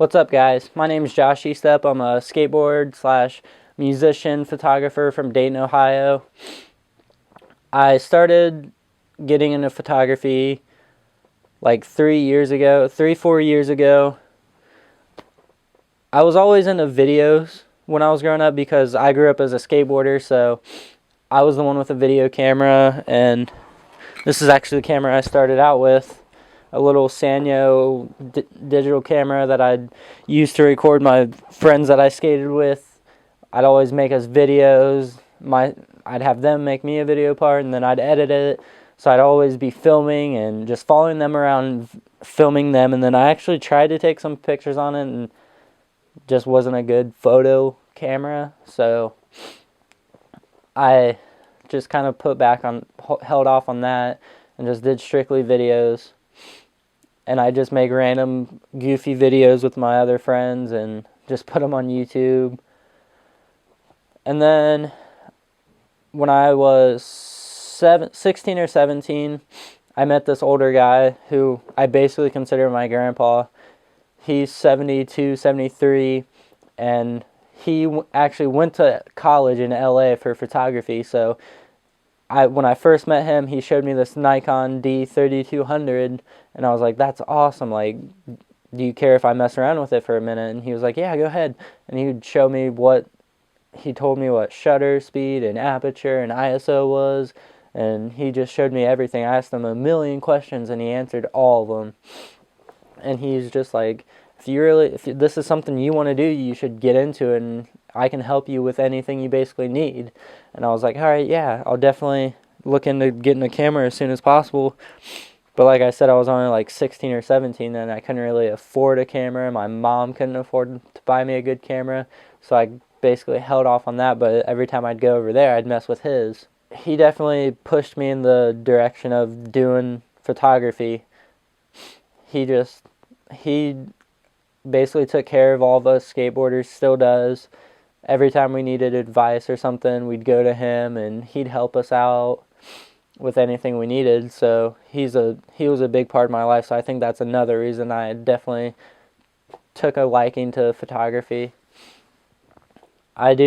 What's up, guys? My name is Josh Eastep. I'm a skateboard slash musician photographer from Dayton, Ohio. I started getting into photography like 4 years ago. I was always into videos when I was growing up because I grew up as a skateboarder, so I was the one with a video camera, and this is actually the camera I started out with. A little Sanyo digital camera that I'd use to record my friends that I skated with. I'd always make us videos. I'd have them make me a video part, and then I'd edit it. So I'd always be filming and just following them around, filming them. And then I actually tried to take some pictures on it, and just wasn't a good photo camera. So I just kind of held off on that, and just did strictly videos. And I just make random goofy videos with my other friends and just put them on YouTube. And then when I was 16 or 17, I met this older guy who I basically consider my grandpa. He's 72, 73, and he actually went to college in LA for photography. So when I first met him, he showed me this Nikon D3200, and I was like, that's awesome. Like, do you care if I mess around with it for a minute? And he was like, yeah, go ahead. And he would show me he told me what shutter speed and aperture and ISO was, and he just showed me everything. I asked him a million questions, and he answered all of them. And he's just like, if this is something you want to do, you should get into it, and I can help you with anything you basically need. And I was like, all right, yeah, I'll definitely look into getting a camera as soon as possible. But like I said, I was only like 16 or 17, and I couldn't really afford a camera. My mom couldn't afford to buy me a good camera, so I basically held off on that. But every time I'd go over there, I'd mess with his. He definitely pushed me in the direction of doing photography. He basically took care of all of us skateboarders, still does. Every time we needed advice or something, we'd go to him, and he'd help us out with anything we needed. So he was a big part of my life. So I think that's another reason I definitely took a liking to photography. I've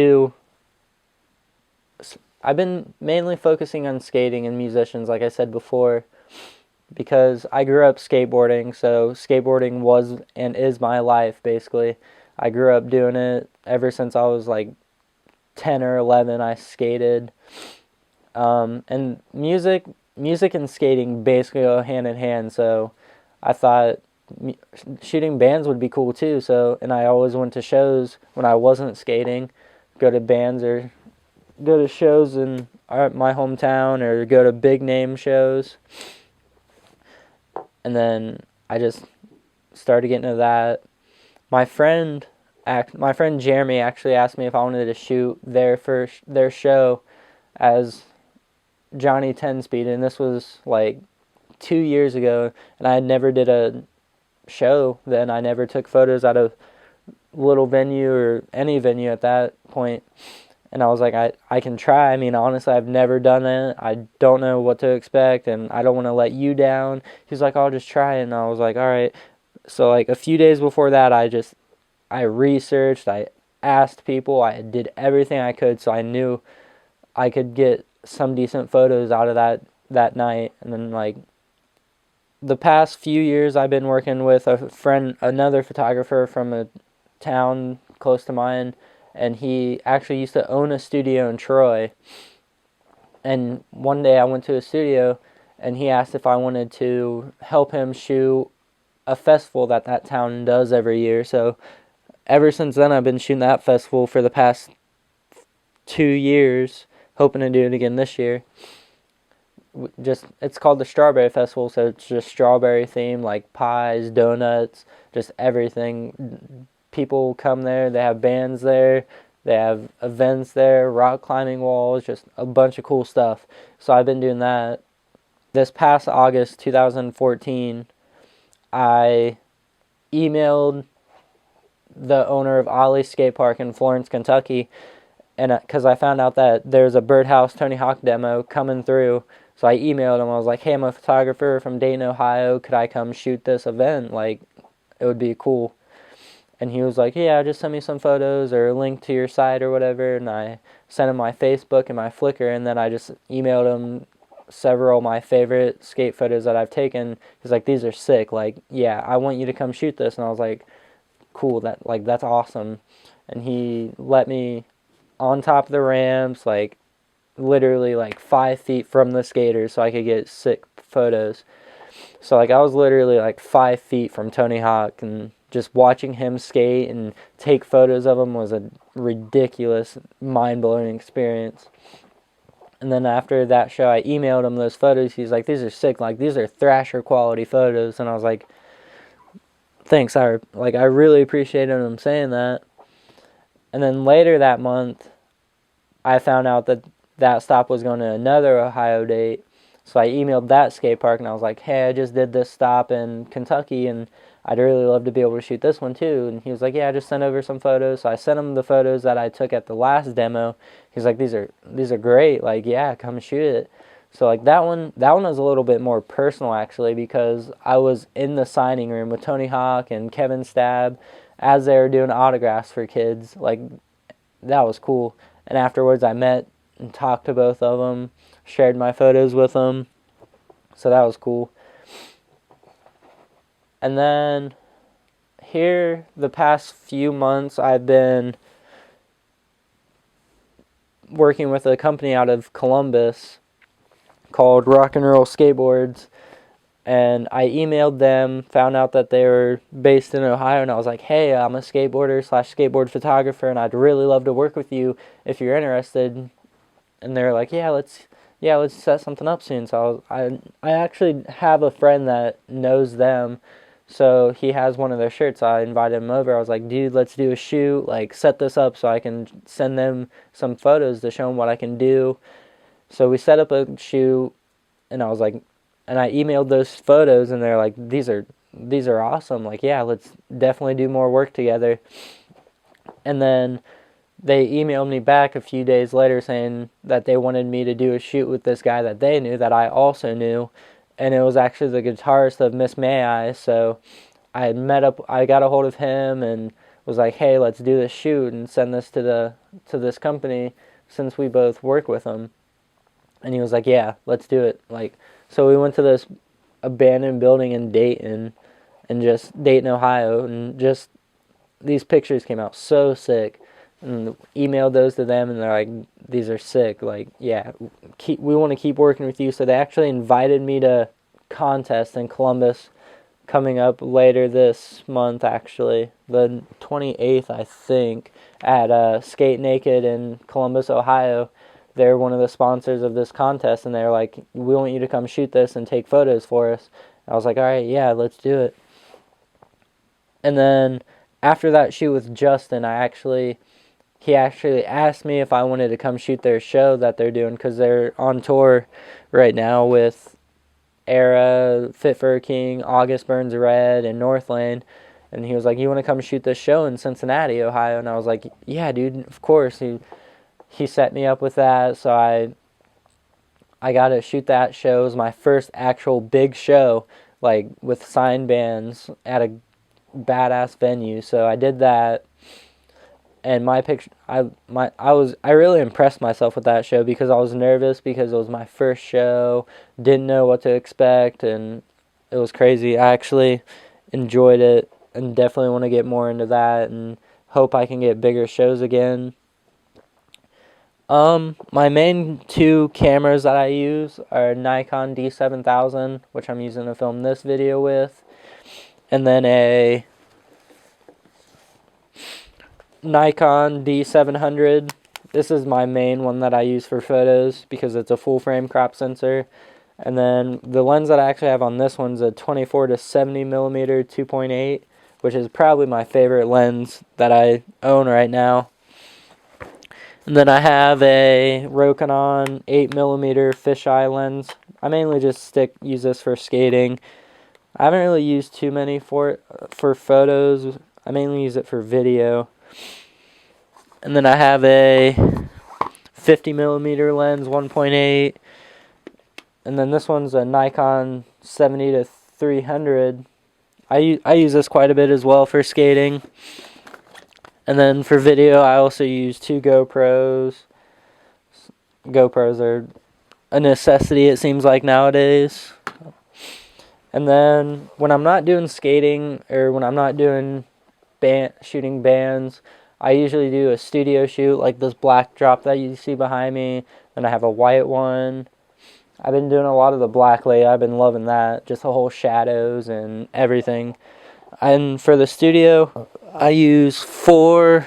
been mainly focusing on skating and musicians, like I said before, because I grew up skateboarding, so skateboarding was and is my life, basically. I grew up doing it ever since I was like 10 or 11. I skated. And music and skating basically go hand in hand, so I thought shooting bands would be cool too. So, and I always went to shows when I wasn't skating, go to bands or go to shows in my hometown or go to big name shows. And then I just started getting into that. My friend Jeremy actually asked me if I wanted to shoot their show as Johnny 10 Speed, and this was like 2 years ago, and I never did a show then. I never took photos out of little venue or any venue at that point. And I was like, I can try. I mean, honestly, I've never done it. I don't know what to expect, and I don't want to let you down. He's like, I'll just try it. And I was like, all right. So, like, a few days before that, I researched, I asked people, I did everything I could, so I knew I could get some decent photos out of that night. And then, like, the past few years, I've been working with another photographer from a town close to mine, and he actually used to own a studio in Troy. And one day I went to his studio, and he asked if I wanted to help him shoot a festival that town does every year. So ever since then, I've been shooting that festival for the past 2 years, hoping to do it again this year. It's called the Strawberry Festival, so it's just strawberry themed, like pies, donuts, just everything. People come there, they have bands there, they have events there, rock climbing walls, just a bunch of cool stuff. So I've been doing that. This past August 2014, I emailed the owner of Ollie Skate Park in Florence, Kentucky, and because I found out that there's a Birdhouse Tony Hawk demo coming through. So I emailed him. I was like, hey, I'm a photographer from Dayton, Ohio. Could I come shoot this event? Like, it would be cool. And he was like, yeah, just send me some photos or a link to your site or whatever. And I sent him my Facebook and my Flickr, and then I just emailed him several of my favorite skate photos that I've taken. He's like, these are sick. Like, yeah, I want you to come shoot this. And I was like, cool, that's awesome. And he let me on top of the ramps, like literally like 5 feet from the skaters, so I could get sick photos. So like I was literally like 5 feet from Tony Hawk, and just watching him skate and take photos of him was a ridiculous, mind-blowing experience. And then after that show, I emailed him those photos. He's like, these are sick. Like, these are Thrasher quality photos. And I was like, thanks. I really appreciated him saying that. And then later that month, I found out that that stop was going to another Ohio date. So I emailed that skate park, and I was like, hey, I just did this stop in Kentucky, and I'd really love to be able to shoot this one too. And he was like, yeah, just send over some photos. So I sent him the photos that I took at the last demo. He's like, these are great. Like, yeah, come shoot it. So like that one was a little bit more personal actually, because I was in the signing room with Tony Hawk and Kevin Stab as they were doing autographs for kids. Like, that was cool. And afterwards I met and talked to both of them, shared my photos with them. So that was cool. And then here, the past few months, I've been working with a company out of Columbus called Rock and Roll Skateboards. And I emailed them, found out that they were based in Ohio, and I was like, hey, I'm a skateboarder / skateboard photographer, and I'd really love to work with you if you're interested. And they were like, yeah, let's set something up soon. So I actually have a friend that knows them, so he has one of their shirts. I invited him over. I was like, dude, let's do a shoot, like set this up so I can send them some photos to show them what I can do. So we set up a shoot, and I was like, and I emailed those photos, and they're like, these are awesome. Like, yeah, let's definitely do more work together. And then they emailed me back a few days later saying that they wanted me to do a shoot with this guy that they knew that I also knew, and it was actually the guitarist of Miss May I. So I got a hold of him and was like, hey, let's do this shoot and send this to this company since we both work with them. And he was like, yeah, let's do it. Like, so we went to this abandoned building in Dayton, Ohio, and just these pictures came out so sick. And emailed those to them, and they're like, these are sick. Like, yeah, we want to keep working with you. So they actually invited me to contest in Columbus coming up later this month, actually, the 28th, I think, at Skate Naked in Columbus, Ohio. They're one of the sponsors of this contest, and they're like, we want you to come shoot this and take photos for us. And I was like, all right, yeah, let's do it. And then after that shoot with Justin, he actually asked me if I wanted to come shoot their show that they're doing, because they're on tour right now with Era, Fit for a King, August Burns Red, and Northlane. And he was like, you want to come shoot this show in Cincinnati, Ohio? And I was like, yeah, dude, of course. He set me up with that, so I got to shoot that show. It was my first actual big show, like with signed bands at a badass venue. So I did that, and my picture, I really impressed myself with that show because I was nervous because it was my first show, didn't know what to expect, and it was crazy. I actually enjoyed it and definitely want to get more into that and hope I can get bigger shows again. My main two cameras that I use are Nikon D7000, which I'm using to film this video with, and then a Nikon D700. This is my main one that I use for photos because it's a full frame crop sensor. And then the lens that I actually have on this one's a 24 to 70 millimeter 2.8, which is probably my favorite lens that I own right now. And then I have a Rokinon 8mm fisheye lens. I mainly just use this for skating. I haven't really used too many for photos. I mainly use it for video. And then I have a 50mm lens 1.8. And then this one's a Nikon 70 to 300 I use this quite a bit as well for skating. And then for video, I also use 2 GoPros. GoPros are a necessity, it seems like, nowadays. And then when I'm not doing skating, or when I'm not doing shooting bands, I usually do a studio shoot, like this black drop that you see behind me. Then I have a white one. I've been doing a lot of the black lately. I've been loving that, just the whole shadows and everything. And for the studio, I use 4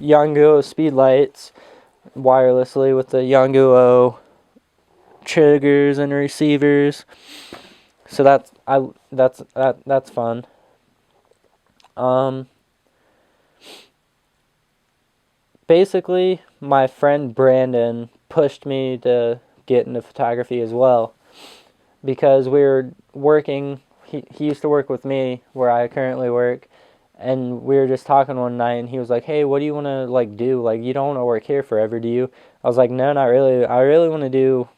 Yongnuo speed lights wirelessly with the Yongnuo triggers and receivers. So that's fun. Basically, my friend Brandon pushed me to get into photography as well, because we were working. He used to work with me where I currently work, and we were just talking one night, and he was like, "Hey, what do you want to like do? Like, you don't want to work here forever, do you?" I was like, "No, not really. I really want to do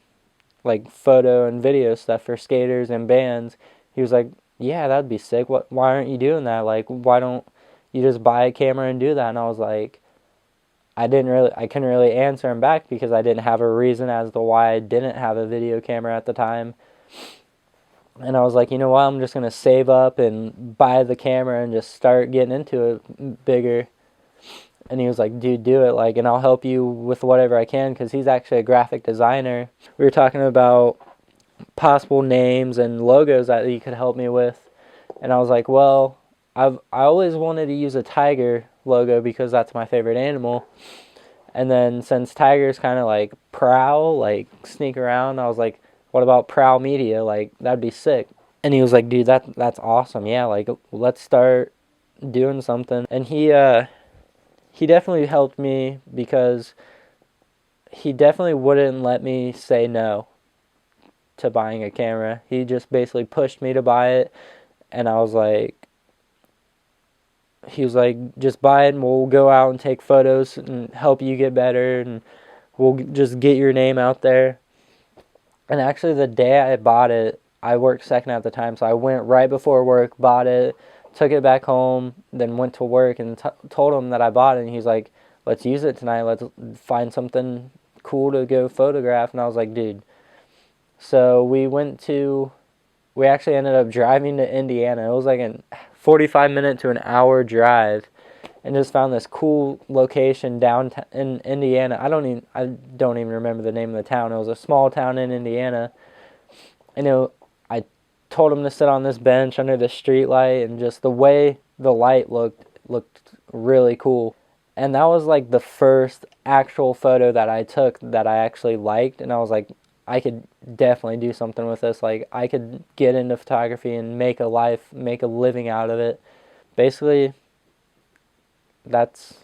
like photo and video stuff for skaters and bands." He was like, "Yeah, that'd be sick. Why aren't you doing that? Like, why don't you just buy a camera and do that?" And I was like, I couldn't really answer him back because I didn't have a reason as to why I didn't have a video camera at the time. And I was like, you know what, I'm just going to save up and buy the camera and just start getting into it bigger. And he was like, dude, do it, like, and I'll help you with whatever I can, because he's actually a graphic designer. We were talking about possible names and logos that he could help me with. And I was like, well, I always wanted to use a tiger logo because that's my favorite animal. And then since tigers kind of like prowl, like sneak around, I was like, what about Prowl Media? Like, that'd be sick. And he was like, dude, that's awesome. Yeah, like, let's start doing something. And he definitely helped me, because he definitely wouldn't let me say no to buying a camera. He just basically pushed me to buy it. And I was like, he was like, just buy it and we'll go out and take photos and help you get better, and we'll just get your name out there. And actually, the day I bought it, I worked second at the time, so I went right before work, bought it, took it back home, then went to work and told him that I bought it. And he's like, let's use it tonight. Let's find something cool to go photograph. And I was like, dude. So we actually ended up driving to Indiana. It was like a 45-minute to an hour drive, and just found this cool location downtown in Indiana. I don't even remember the name of the town. It was a small town in Indiana. And I told him to sit on this bench under the street light, and just the way the light looked really cool. And that was like the first actual photo that I took that I actually liked, and I was like, I could definitely do something with this. Like, I could get into photography and make a living out of it. Basically, that's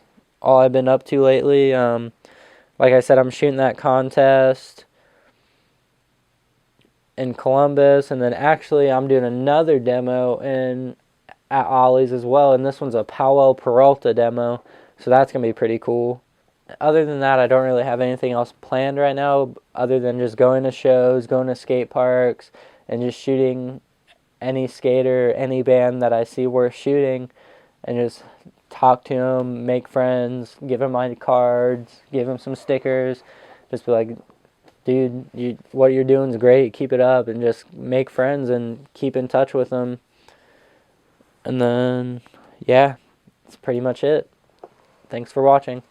all I've been up to lately. Like I said, I'm shooting that contest in Columbus, and then actually I'm doing another demo at Ollie's as well, and this one's a Powell Peralta demo, so that's going to be pretty cool. Other than that, I don't really have anything else planned right now, other than just going to shows, going to skate parks, and just shooting any skater, any band that I see worth shooting, and just talk to them, make friends, give them my cards, give them some stickers, just be like, dude, what you're doing is great, keep it up, and just make friends and keep in touch with them. And then, yeah, that's pretty much it. Thanks for watching.